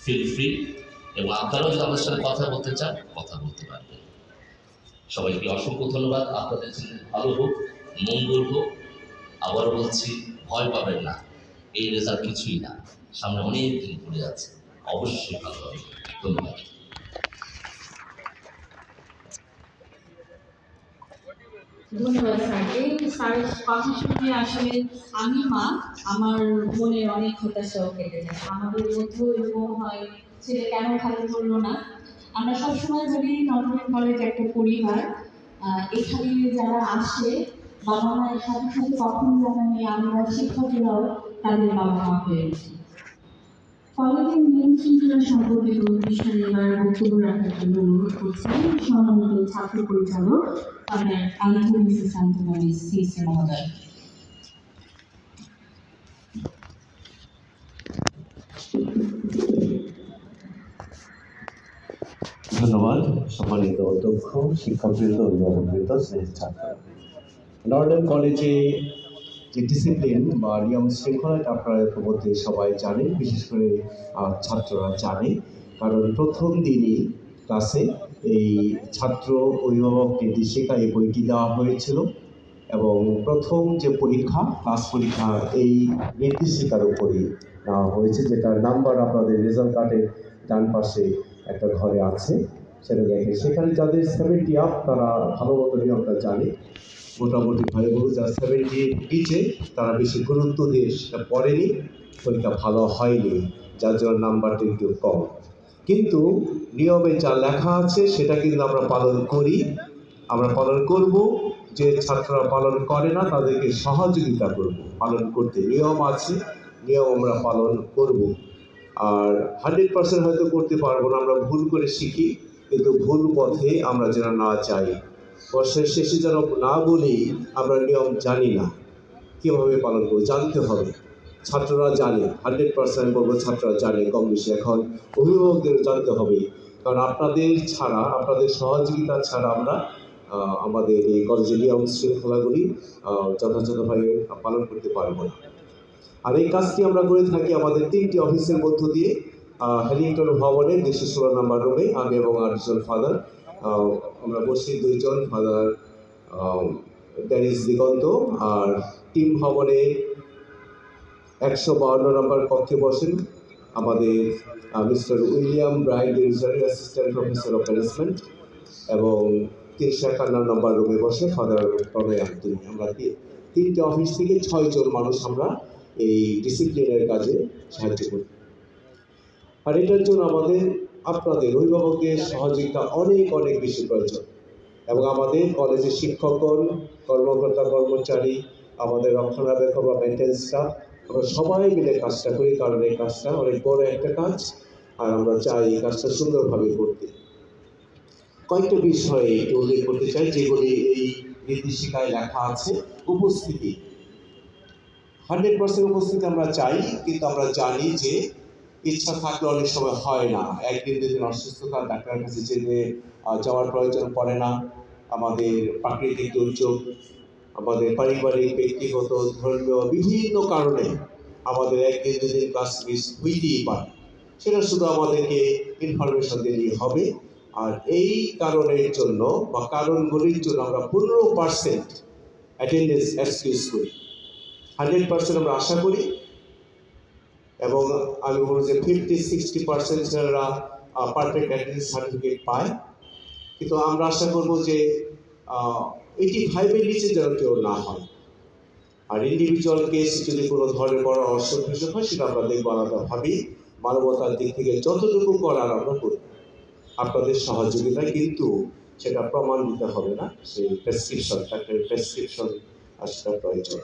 Feel free, এবং আপনারাও যদি আমাদের সাথে কথা বলতে চান কথা বলতে পারবেন। সবাইকে অসংখ্য ধন্যবাদ। আপনাদের জন্য ভালো হোক, মঙ্গল হোক। আবারও বলছি, ভয় পাবেন না, এই রেজাল্ট কিছুই না, সামনে অনেক দিন পড়ে আছে, অবশ্যই ভালো হবে। ধন্যবাদ। ধন্যবাদ স্যারকে। স্যারের কথা শুনে আসলে আমি মা, আমার মনে অনেক হতাশাও কেটে যায়। আমাদের মধ্যেও এরকম হয়, ছেলে কেন ভালো করলো না। আমরা সবসময় বলি নটরডেম কলেজ একটা পরিবার। এখানে যারা আসে বাবা মায়ের সাথে সাথে কখনো জানানি আমরা শিক্ষকেরাও তাদের বাবা মা হয়ে উঠি। কলেজের নিয়ম শৃঙ্খলা সম্পর্কিত অনুষ্ঠানে এবার বক্তব্য রাখার জন্য অনুরোধ করছি সম্মানিত ছাত্র পরিচালক আন্তরিক শান্তকালী সিসি মহোদয়। ধন্যবাদ। সম্মানিত অধ্যক্ষ, শিক্ষকবৃন্দ, অভিভাবকবৃন্দ, স্নেহের ছাত্র। নটরডেম কলেজে যে ডিসিপ্লিন বা নিয়ম শৃঙ্খলাটা আপনারা মধ্যে সবাই জানেন, বিশেষ করে ছাত্ররা জানে, কারণ প্রথম দিনই ক্লাসে এই ছাত্র অভিভাবক নির্দেশিকা এই বইটি দেওয়া হয়েছিল, এবং প্রথম যে পরীক্ষা ক্লাস পরীক্ষা এই নির্দেশিকার উপরে নেওয়া হয়েছে, যেটার নাম্বার আপনাদের রেজাল্ট কার্ডের ডান পাশে একটা ঘরে আছে, সেটা দেখে সেখানে যাদের 70 আপ তারা ভালো মতো নিয়মটা জানে। মোটামুটি ভাই বলুন যারা 70 নিচে তারা বেশি গুরুত্ব দিয়ে সেটা পড়েনি, পরীক্ষা ভালো হয়নি, যার জন্য নাম্বারটা একটু কম। কিন্তু নিয়মে যা লেখা আছে সেটা কিন্তু আমরা পালন করি, আমরা পালন করব। যে ছাত্ররা পালন করে না তাদেরকে সহযোগিতা করব পালন করতে। নিয়ম আছে, নিয়ম আমরা পালন করব। আর 100% হয়তো করতে পারবো না, আমরা ভুল করে শিখি, কিন্তু ভুল পথে আমরা যেন না যাই। বর্ষের শেষে যেন না বলি আমরা নিয়ম জানি না, কীভাবে পালন করবো জানতে হবে। ছাত্ররা জানে, 100% বলবো ছাত্ররা জানে কম বেশি। এখন অভিভাবকদের জানতে হবে, কারণ আপনাদের ছাড়া, আপনাদের সহযোগিতা ছাড়া আমরা আমাদের এই কলেজের নিয়ম শৃঙ্খলাগুলি যথাযথভাবে পালন করতে পারবো না। আর এই কাজটি আমরা করে থাকি আমাদের 3টি অফিসের মধ্য দিয়ে। হ্যারিংটন ভবনের 216 নম্বর রুমে আমি এবং আরেকজন ফাদার আমরা বসি, 2 জন ফাদার ড্যানিস দিগন্ত, আর টিম ভবনে 152 নম্বর কক্ষে বসেন আমাদের mister William Bride, assistant professor of management, এবং 351 নম্বর রুমে বসে ফাদার প্রণয় আন্তরিক। আমরা 3টে অফিস থেকে 6 জন মানুষ আমরা এই ডিসিপ্লিনের কাজে সাহায্য করি। আর এটার জন্য আমাদের আপনাদের অভিভাবকদের সহযোগিতা অনেক অনেক বেশি প্রয়োজন, এবং আমাদের কলেজের শিক্ষকগণ, কর্মকর্তা কর্মচারী, আমাদের রক্ষণাবেক্ষণ বা মেনটেন্স স্টাফ, আমরা সবাই মিলে কাজটা করি, কারণ এই কাজটা অনেক বড় একটা কাজ, আর আমরা চাই এই কাজটা সুন্দরভাবে করতে। কয়েকটা বিষয়ে উল্লেখ করতে চাই যেগুলি এই নির্দেশিকায় লেখা আছে। উপস্থিতি, 100% উপস্থিতি আমরা চাই, কিন্তু আমরা জানি যে ইচ্ছা থাকলে অনেক সময় হয় না। একদিন দুদিন অসুস্থতা, ডাক্তারের কাছে যাওয়ার প্রয়োজন পড়ে না। আমাদের প্রাকৃতিক দুর্যোগ, আমাদের পারিবারিক, ব্যক্তিগত, ধর্মীয় বিভিন্ন কারণে আমাদের একদিন দুদিন ক্লাস মিস হইতেই পারে। সেটা শুধু আমাদেরকে ইনফরমেশন দিলেই হবে। আর এই কারণের জন্য বা কারণগুলির জন্য আমরা 15% অ্যাটেন্ডেন্স এক্সকিউজ করি। 100% আমরা আশা করি, এবং আমি বলবো যে 50-60% যারা পারফেক্ট অ্যাটেন্ডেন্স সার্টিফিকেট পায়, কিন্তু আমরা আশা করবো যে 85-এর নিচে যেন কেউ না হয়। আর ইন্ডিভিজুয়াল কেস যদি কোনো ধরনের বড় অসুবিধা হয় সেটা আমরা দেখবো আলাদাভাবেই, মানবতার দিক থেকে যতটুকু করার আমরা করি আপনাদের সহযোগিতায়, কিন্তু সেটা প্রমাণ দিতে হবে না, সেই প্রেসক্রিপশন, ডাক্তারের প্রেসক্রিপশন আসলে প্রয়োজন।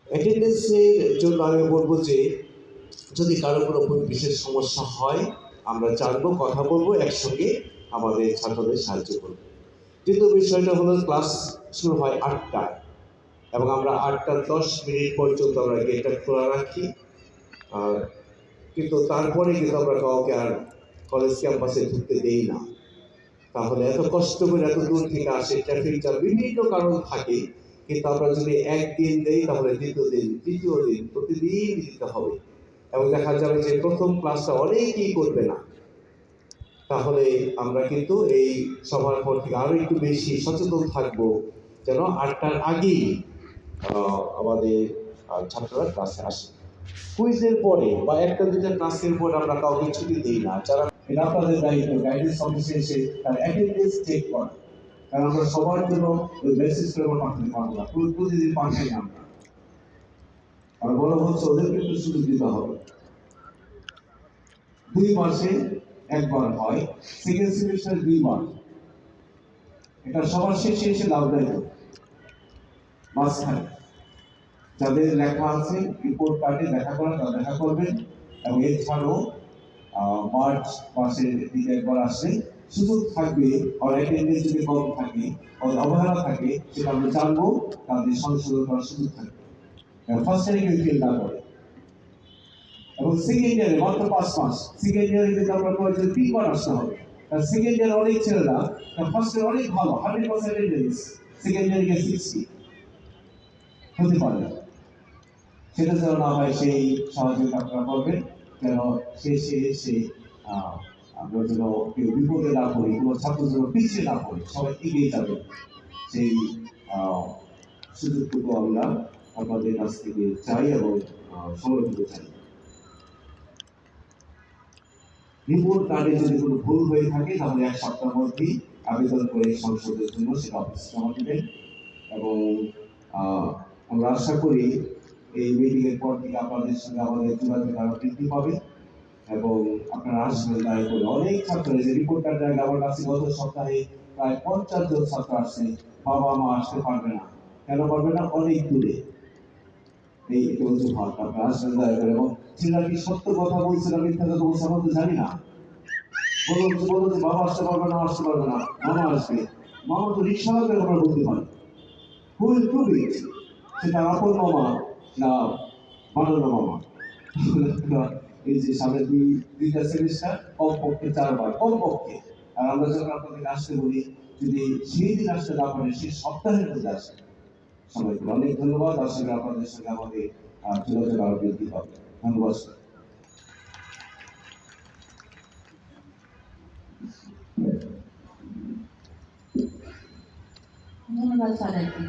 অ্যাটেন্ডেন্সের জন্য আমি বলবো যে যদি কারো কোনো বিশেষ সমস্যা হয় আমরা জানবো, কথা বলবো, একসঙ্গে আমাদের ছাত্রদের সাহায্য করবো। দ্বিতীয় বিষয়টা হলো ক্লাস শুরু হয় 8টায়, এবং আমরা 8:10 পর্যন্ত আমরা গেটটা খোলা রাখি। কিন্তু তারপরে কিন্তু আমরা কাউকে আর কলেজ ক্যাম্পাসে ঢুকতে দেই না। তাহলে এত কষ্ট করে এত দূর থেকে আসে, ট্রাফিক জ্যাম, বিভিন্ন কারণ থাকে, কিন্তু আমরা যদি একদিন দেই তাহলে দ্বিতীয় দিন, তৃতীয় দিন, প্রতিদিন দিতে হবে। এবং দেখা যাবে যে প্রথম ক্লাসটা অনেকেই করবে না, তাহলে আমরা কিন্তু এই সবার পর থেকে আরো একটু বেশি সচেতন থাকবো যেন 8টার আগেই আমাদের ছাত্ররা ক্লাসে আসে। কুইজের পরে বা একটা দুটা ক্লাসের পর আমরা কাউকে ছুটি দিই না, যারা এটা আপনাদের দায়িত্ব গাইডেন্স অফিসে এসে তার অ্যাটেন্ডেন্স চেক করা, কারণ আমরা সবার জন্য ওই বেসিস করে পাঠাতে পারবো না, প্রতিদিন পাঠাই আমরা। আর বড় হচ্ছে ওদেরকে একটু সুযোগ দিতে হবে। 2 মাসে একবার হয়, সেকেন্ড সেমিস্টার 2 বার, এটা সবার শেষে এসে লাভ দেয় না। মাঝখানে যাদের লেখা আছে রিপোর্ট কার্ডে দেখা করা তারা দেখা করবেন, এবং এছাড়াও মার্চ মাসের দিকে একবার আসলে সুযোগ থাকবে, আর অ্যাটেন্ডেন্স যদি কম থাকে, অবহেলা থাকে, সেটা আমরা জানবো, তাদের সংশোধন করার সুযোগ থাকবে। ফার্স্ট ইয়ারে কেউ ফেল না করে, এবং সেকেন্ড ইয়ারে মাত্র 5 মাস, সেকেন্ড ইয়ারে যদি আমরা কলেজে 3 বার আসতে হবে। আর সেকেন্ড ইয়ারে অনেক ছেলেরা ফার্স্ট ইয়ারে অনেক ভালো 100% অ্যাটেন্ডেন্স, সেকেন্ড ইয়ারে গিয়ে 60 হতে পারে। সেটা যেন না হয় সেই সহযোগিতা আপনারা করবেন, যেন শেষে এসে আমরা যেন কেউ বিপদে না পড়ি, কোনো ছাত্র যেন পিছিয়ে না পড়ে, সবাই এগিয়ে যাবে, সেই সুযোগটুকু আমরা আপনাদের কাছ থেকে চাই এবং সময় দিতে চাই। রিপোর্ট কার্ডে যদি কোনো ভুল হয়ে থাকে তাহলে 1 সপ্তাহের মধ্যেই আবেদন করে সংশোধনের জন্য সেটা অফিসে জমা দেবেন, এবং আমরা আশা করি এই মিটিং এর পর থেকে আপনাদের সঙ্গে আমাদের যোগাযোগ আরো বৃদ্ধি পাবে, এবং আপনারা আসবেন দয়া করে। অনেক ছাত্র যে রিপোর্ট কার্ড দেয় আমার কাছে গত সপ্তাহে প্রায় 50 জন ছাত্র আসছে, বাবা মা আসতে পারবে না, কেন পারবে না? অনেক দূরে। এই অজুহাত, আপনারা আসবেন দয়া করে। এবং ছেলেরা কি সত্য কথা বলছে না মিথ্যা কথা বলছে আমরা তো জানি না, বলো যে বাবা আসতে পারবে না, আসতে পারবে না, মামা আসবে, মামা তো রিক্সা লাগবে আমরা বলতে পারি, হুইল প্রুভ ইট, সেটা আপন মামা না বানানো মামা। এই যে সামনে দুইটা সেমিস্টার কমপক্ষে 4 বার, কমপক্ষে। আর আমরা যখন আপনাদের আসতে বলি, যদি সেই দিন আসতে না পারে সেই সপ্তাহের মধ্যে আসে। সবাইকে অনেক ধন্যবাদ। আসলে আপনাদের সঙ্গে আমাদের যোগাযোগ আরো বৃদ্ধি পাবে। ধন্যবাদ। ধন্যবাদ সবাইকে।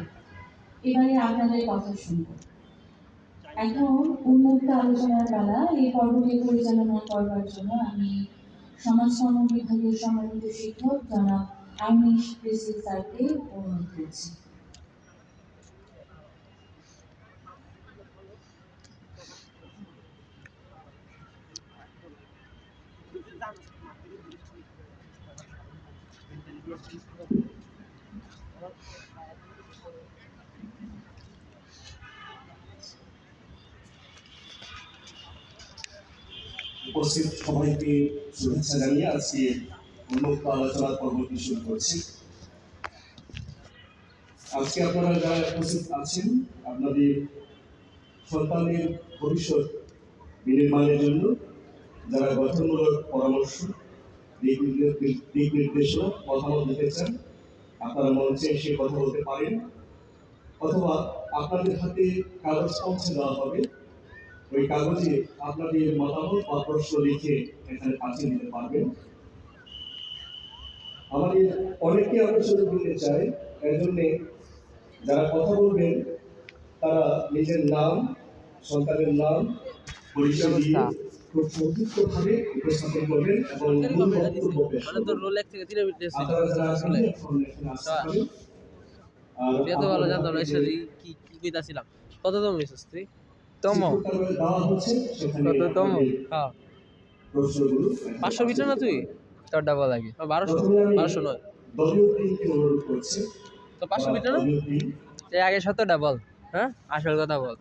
এবারে আপনাদের কথা শুনবো। একদম উন্মুক্ত আলোচনার বেলা এই পর্বটি পরিচালনা করবার জন্য আমি সমাজকর্ম বিভাগের সম্মানিত শিক্ষক জনাব আইনিশ প্রেসিড স্যারকে অনুরোধ করছি। উপস্থিত সবাইকে শুভেচ্ছা জানিয়ে আজকে উন্মুক্ত আলোচনার পর্বটি শুরু করছি। আজকে আপনারা যারা উপস্থিত আছেন, আপনাদের সন্তানের ভবিষ্যৎ বিনির্মাণের জন্য যারা গঠনমূলক পরামর্শ, দিক নির্দেশনা, মতামত দিতে চান, আপনারা মঞ্চে এসে কথা বলতে পারেন, অথবা আপনাদের হাতে কাগজ পৌঁছে দেওয়া হবে, ওই কাগজে আপনাদের মতামত বা প্রশ্ন লিখে এখানে পাঠিয়ে দিতে পারবেন। আমাদের অনেকে আমরা সুযোগ দিতে চাই, এর জন্যে যারা কথা বলবেন তারা নিজের নাম, সন্তানের নাম, পরিচয় দিয়ে খুব সংক্ষিপ্তভাবে উপস্থাপন করবেন এবং মূল বক্তব্য পেশ করবেন। আপনারা যারা আসলে এখানে আসতে পারেন। এত ভালো জানতাম না এসে কি কি কইতাছিলাম। কততম হইছিস তুই? তম কততম? হ্যাঁ 500 ভিতরে না তুই? তোর ডাবল লাগে 1200 নয় দলীয় টিমকে অনুরোধ করছে তো 500 ভিতরে না? এই আগে 7 ডাবল। হ্যাঁ আসল কথা বল।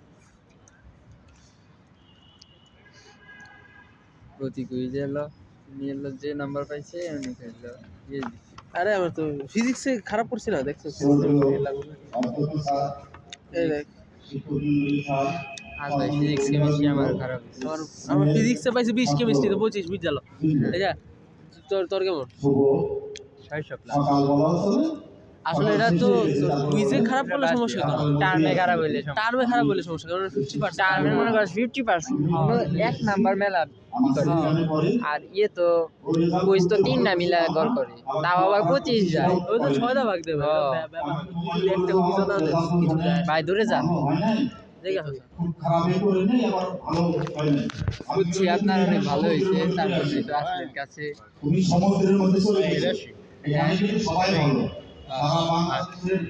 প্রতি কুইজ এলো নিয়ে এলো, যে নাম্বার পাইছে এমনি খেললো। আরে আমার তো ফিজিক্সে খারাপ করছি না, দেখছো? এই দেখ আর ভাই ফিজিক্স কেমিস্ট্রি আমার খারাপ। আমার ফিজিক্সে পাইছি 20, কেমিস্ট্রিতে 25 বুঝ গেল। এই যা তোর কেমন? 600 প্লাস। আসলে এটা তো কুইজে খারাপ করলে সমস্যা হতো না, টার্মে খারাপ হইলে টার্মে খারাপ হলে সমস্যা, কারণ 50% টার্মে মনে করো 50% এক নাম্বার মেলা আর ইয়ে তো কুইজ তো 3টা মিলা গড় করে তাও আবার 25 যায় ওই তো 6টা ভাগ দেবে, হ্যাঁ। একটা কিছু না কিছু যায় ভাই দূরে যান দেখে আসো বুঝছি আপনার অনেক ভালো হয়েছে তারপর তো আপনার কাছে তুমি সমুদ্রের মধ্যে চলে গেছো এখানে কিন্তু সবাই ভালো সারা বাংলাদেশের